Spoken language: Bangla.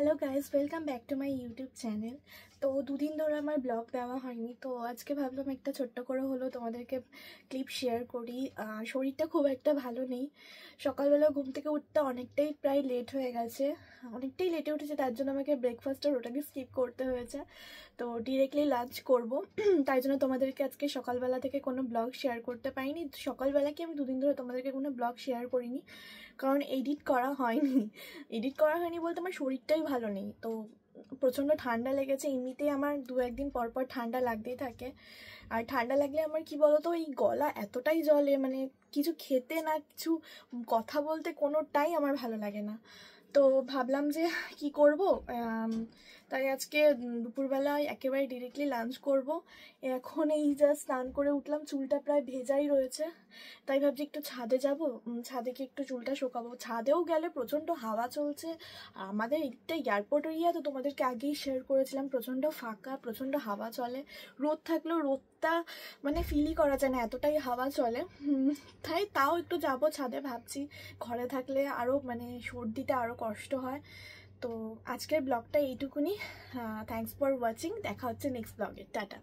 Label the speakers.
Speaker 1: Hello guys, welcome back to my YouTube channel. তো দুদিন ধরে আমার ব্লগ দেওয়া হয়নি, তো আজকে ভাবলাম একটা ছোট্ট করে হলো তোমাদেরকে ক্লিপ শেয়ার করি। শরীরটা খুব একটা ভালো নেই। সকালবেলা ঘুম থেকে উঠতে অনেকটাই প্রায় লেট হয়ে গেছে, অনেকটাই লেটে উঠেছে, তার জন্য আমাকে ব্রেকফাস্টটা ওটাকে স্কিপ করতে হয়েছে। তো ডিরেক্টলি লাঞ্চ করব, তাই জন্য তোমাদেরকে আজকে সকালবেলা থেকে কোনো ব্লগ শেয়ার করতে পারিনি। সকালবেলা কি আমি দুদিন ধরে তোমাদেরকে কোনো ব্লগ শেয়ার করিনি, কারণ এডিট করা হয়নি বলতে আমার শরীরটাই ভালো নেই। তো প্রচণ্ড ঠান্ডা লেগেছে, এমনিতেই আমার দু একদিন পর পর ঠান্ডা লাগতেই থাকে। আর ঠান্ডা লাগলে আমার কি বলতো, এই গলা এতটাই জ্বলে, মানে কিছু খেতে না কিছু কথা বলতে কোনোটাই আমার ভালো লাগে না। তো ভাবলাম যে কি করব, তাই আজকে দুপুরবেলায় একেবারে ডিরেক্টলি লাঞ্চ করব। এখন এই জাস্ট স্নান করে উঠলাম, চুলটা প্রায় ভেজাই রয়েছে, তাই ভাবছি একটু ছাদে যাব, ছাদে গিয়ে একটু চুলটা শোকাবো। ছাদেও গেলে প্রচণ্ড হাওয়া চলছে, আর আমাদের এইটা এয়ারপোর্ট এরিয়া, তো তোমাদেরকে আগেই শেয়ার করেছিলাম প্রচণ্ড ফাঁকা, প্রচণ্ড হাওয়া চলে। রোদ থাকলেও রোদটা মানে ফিলই করা যায় না, এতটাই হাওয়া চলে। তাও একটু যাব ছাদে ভাবছি, ঘরে থাকলে আরও মানে সর্দিতে আরও কষ্ট হয়। তো আজকের ব্লগটা এইটুকুনি। থ্যাঙ্কস ফর ওয়াচিং, দেখা হচ্ছে নেক্সট ব্লগে, টাটা।